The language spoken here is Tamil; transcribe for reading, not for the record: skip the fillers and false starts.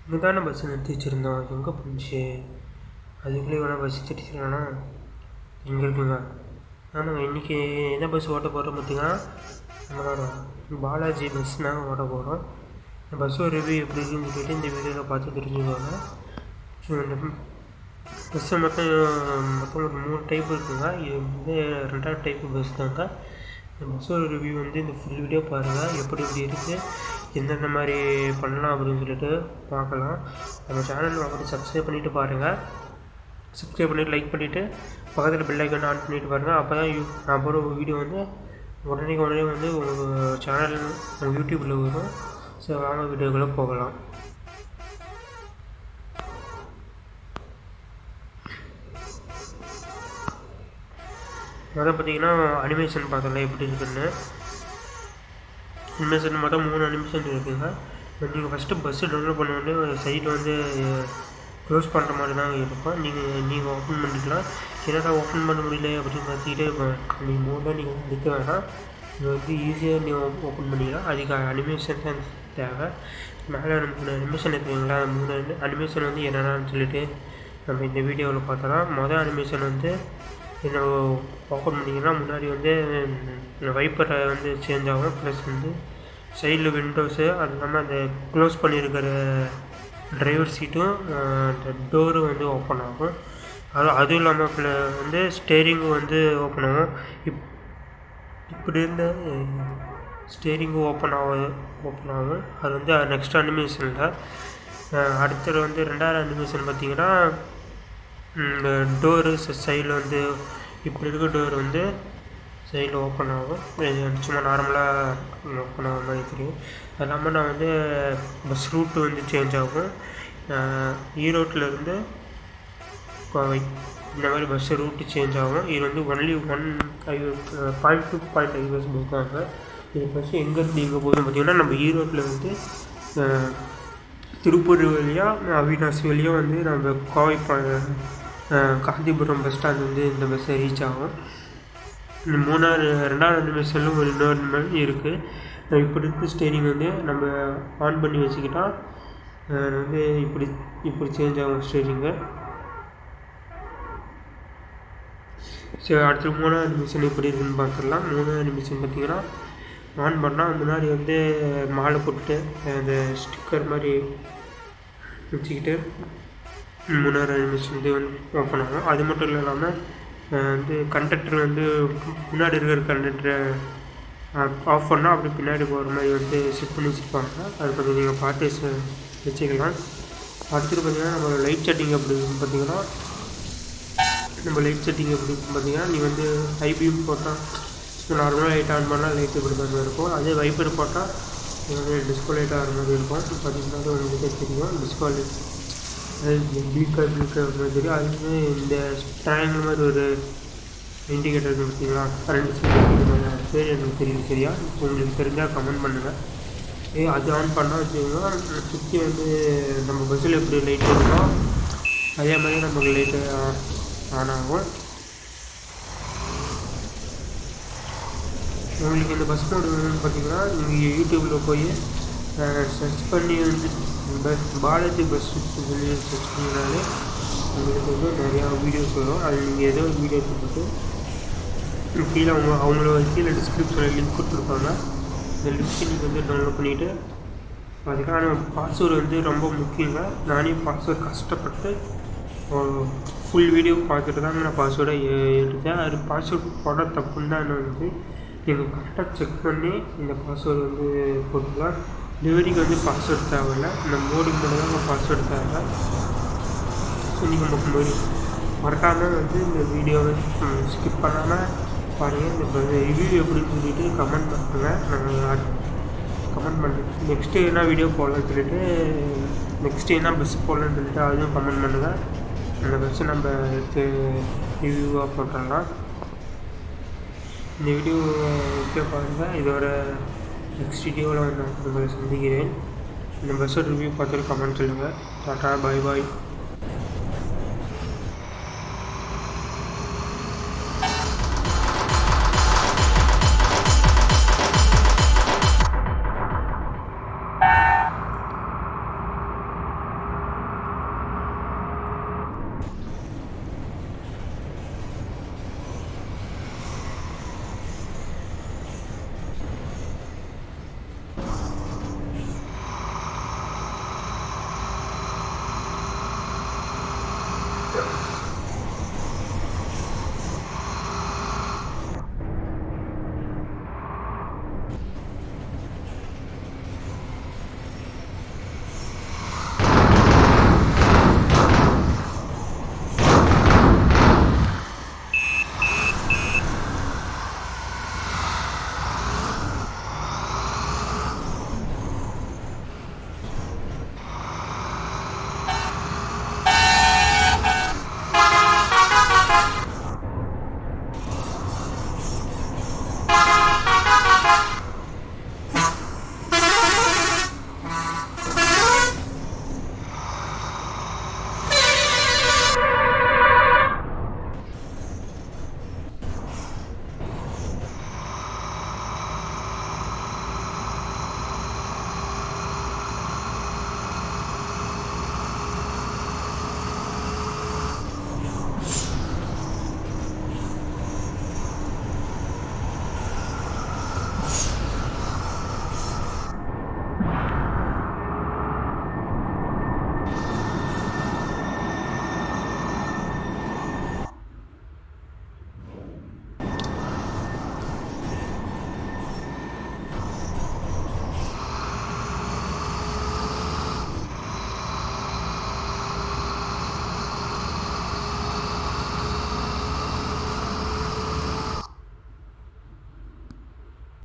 இங்கே தானே பஸ் நிறுத்தி வச்சுருந்தோம், எங்கே போணுச்சு? அதுக்குள்ளே வேணால் பஸ் திட்டிச்சிடலாம்னா இங்கே இருக்குங்க. ஆமாங்க, இன்றைக்கி என்ன பஸ் ஓட்ட போகிறோம் பார்த்தீங்கன்னா, நம்மளோட பாலாஜி பஸ் நாங்கள் ஓட்ட போகிறோம். இந்த பஸ்ஸோட ரிவ்யூ எப்படி இருக்குன்னு சொல்லிட்டு இந்த வீடியோவில் பார்த்து தெரிஞ்சுக்கோங்க. ஸோ இந்த பஸ்ஸை மொத்தம் ஒரு 3 டைப் இருக்குங்க. இது வந்து 2வது டைப்பு பஸ் தாங்க. இந்த பஸ்ஸோட ரிவ்யூ வந்து இந்த ஃபுல் வீடியோ பாருங்கள், எப்படி இருக்குது, எந்தெந்த மாதிரி பண்ணலாம் அப்படின்னு சொல்லிட்டு பார்க்கலாம். நம்ம சேனல் வந்து சப்ஸ்கிரைப் பண்ணிவிட்டு பாருங்கள். சப்ஸ்கிரைப் பண்ணிவிட்டு லைக் பண்ணிவிட்டு பக்கத்தில் பெல் ஐக்கான் ஆன் பண்ணிவிட்டு பாருங்கள். அப்போ தான் நான் போகிற வீடியோ வந்து உடனே வந்து உங்கள் சேனல் உங்கள் யூடியூப்பில் வரும். ஸோ வாங்க வீடியோக்குள்ளே போகலாம். பார்த்தீங்கன்னா அனிமேஷன் பார்த்தலாம் எப்படி இருக்குன்னு. அனிமேஷன் மொத்தம் 3 அனிமேஷன் இருக்குங்க. பட் நீங்கள் ஃபஸ்ட்டு பஸ்ஸு டவுன்லோட் பண்ண உடனே சைட்டில் வந்து க்ளோஸ் பண்ணுற மாதிரி தான் இருக்கும். நீங்கள் ஓப்பன் பண்ணிக்கலாம். என்னடா ஓப்பன் பண்ண முடியல அப்படின்னு பார்த்துக்கிட்டே நீங்கள் மூணாக நீங்கள் நிற்க வேணாம். இது வந்து ஈஸியாக நீங்கள் ஓப்பன் பண்ணிக்கலாம். அதுக்கு அனிமேஷன் தான் தேவை. மேலே 3 அனிமேஷன் இருக்குங்களா, 3 அனிமேஷன் வந்து என்னென்னு சொல்லிட்டு நம்ம இந்த வீடியோவில் பார்த்தலாம். மொதல் அனிமேஷன் வந்து என்ன ஓப்பன் பண்ணிங்கன்னா முன்னாடி வந்து வைப்பரை வந்து சேஞ்ச் ஆகும். ப்ளஸ் வந்து சைடில் விண்டோஸு, அது இல்லாமல் அந்த க்ளோஸ் பண்ணியிருக்கிற டிரைவர் சீட்டும் அந்த டோரும் வந்து ஓப்பன் ஆகும். அதுவும் இல்லாமல் வந்து ஸ்டேரிங்கும் வந்து ஓப்பன் ஆகும். இப்படி இருந்த ஸ்டேரிங்கும் ஓப்பன் ஆகும். அது வந்து நெக்ஸ்ட் அனிமேஷனில். அடுத்தது வந்து 2வது அனிமேஷன் பார்த்திங்கன்னா, இந்த டோரு சைடில் வந்து இப்படி இருக்க டோர் வந்து சைடில் ஓப்பன் ஆகும். சும்மா நார்மலாக ஓப்பன் ஆகிற மாதிரி தெரியும். அது இல்லாமல் நான் வந்து பஸ் ரூட்டு வந்து சேஞ்ச் ஆகும். ஈரோட்டிலேருந்து கோவை இந்த மாதிரி பஸ் ரூட்டு சேஞ்ச் ஆகும். இது வந்து ஒன்லி 1.2 பஸ் தாங்க. இது பஸ் எங்கேருந்து எங்கே போகுதுன்னு பார்த்திங்கன்னா, நம்ம ஈரோட்டில் வந்து திருப்பூர் வழியாக அவினாசி வழியாக வந்து நம்ம கோவை காந்திபுரம் பஸ் ஸ்டாண்ட் வந்து இந்த பஸ்ஸை ரீச் ஆகும். இந்த 2வது அனிமேஷனில் ஒரு இன்னொரு மாதிரி இருக்குது. இப்படி இருக்க ஸ்டேரிங் வந்து நம்ம ஆன் பண்ணி வச்சுக்கிட்டால் வந்து இப்படி சேஞ்ச் ஆகும் ஸ்டேரிங்கு. சரி, அடுத்து 3வது அனிமேஷன் எப்படி இருக்குதுன்னு பார்த்துடலாம். 3வது அனிமேஷன் பார்த்திங்கன்னா, ஆன் பண்ணால் முன்னாடி வந்து மாலை போட்டுட்டு அந்த ஸ்டிக்கர் மாதிரி வச்சுக்கிட்டு 3வது அனிமேஷன் வந்து ஓப்பன் ஆகும். அது மட்டும் இல்லாமல் வந்து கண்டக்டர் வந்து முன்னாடி இருக்கிற கண்டக்டரை ஆஃப் பண்ணால் அப்படி பின்னாடி போகிற மாதிரி வந்து செட் பண்ணி வச்சுருப்பாங்க. அது கொஞ்சம் நீங்கள் பார்த்து வச்சுக்கலாம். அடுத்தது பார்த்திங்கன்னா, நம்ம லைட் செட்டிங் எப்படி இருக்குன்னு பார்த்திங்கன்னா, நீ வந்து ஐபிஎம் போட்டால் நார்மலாக லைட் ஆன் பண்ணால் லைட் இப்படி மாதிரி இருக்கும். அதே வைப்பர் போட்டால் வந்து டிஸ்கோ லைட் ஆகிற மாதிரி இருக்கும். பார்த்திங்கன்னா உங்களுக்கே தெரியும், டிஸ்கோ லைட் பிளிக்கர் மாதிரி தெரியும். அதுவுமே இந்த ட்ரையாங்கிள் மாதிரி ஒரு இண்டிகேட்டர் இருக்குது பார்த்தீங்களா, கரண்ட் சரி எனக்கு தெரியும். சரியா உங்களுக்கு தெரிஞ்சால் கமெண்ட் பண்ணுங்கள். அது ஆன் பண்ணால் வச்சுக்கோங்க, சுற்றி வந்து நம்ம பஸ்ஸில் எப்படி லைட் இருக்கோ அதே மாதிரி நமக்கு லைட்டு ஆன் ஆகும். உங்களுக்கு இந்த பஸ் மோடு வேணும்னு பார்த்தீங்கன்னா, நீங்கள் யூடியூப்பில் போய் சர்ச் பண்ணி வந்து பாலாஜி பஸ் சொல்லி சர்ச் பண்ணினாலே உங்களுக்கு வந்து நிறையா வீடியோஸ் வரும். அது நீங்கள் ஏதோ ஒரு வீடியோ போட்டு கீழே அவங்களோட கீழே டிஸ்கிரிப்ஷனில் லிங்க் கொடுத்துருப்பாங்க. இந்த லிங்க்கை நீங்கள் வந்து டவுன்லோட் பண்ணிவிட்டு அதுக்கான பாஸ்வேர்டு வந்து ரொம்ப முக்கியங்க. நானே பாஸ்வேர்டு கஷ்டப்பட்டு ஃபுல் வீடியோ பார்த்துட்டு தாங்க நான் பாஸ்வேர்டை எடுத்தேன். அது பாஸ்வேர்டு போட தப்புன்னு தான் வந்து நீங்கள் கரெக்டாக செக் பண்ணி இந்த பாஸ்வேர்டு வந்து போட்டுக்கலாம். டெலிவரிக்கு வந்து பாஸ்வேர்டு தேவையில்லை, இந்த மோடுக்கு மட்டும் தான் பாஸ்வேர்டு தேவை. ஸோ நீங்கள் மறக்காமல் வந்து இந்த வீடியோவை ஸ்கிப் பண்ணாமல் பாருங்கள். இந்த ரிவ்யூ எப்படின்னு சொல்லிட்டு கமெண்ட் பண்ணுங்கள். நாங்கள் கமெண்ட் பண்ணுறேன். நெக்ஸ்ட்டு என்ன வீடியோ போடலான்னு சொல்லிட்டு, நெக்ஸ்ட்டு என்ன பஸ் போடலான்னு சொல்லிட்டு அதுவும் கமெண்ட் பண்ணுங்கள். அந்த பஸ்ஸை நம்ம எடுத்து ரிவ்யூவாக போட்டுடலாம். இந்த வீடியோ ஓகே பாருங்கள். இதோட நெக்ஸ்ட் வீடியோவில் நான் உங்களை சந்திக்கிறேன். இந்த பஸ்ஸோட ரிவ்யூ பார்த்துட்டு கமெண்ட் சொல்லுங்கள். டாட்டா, பாய் பாய்.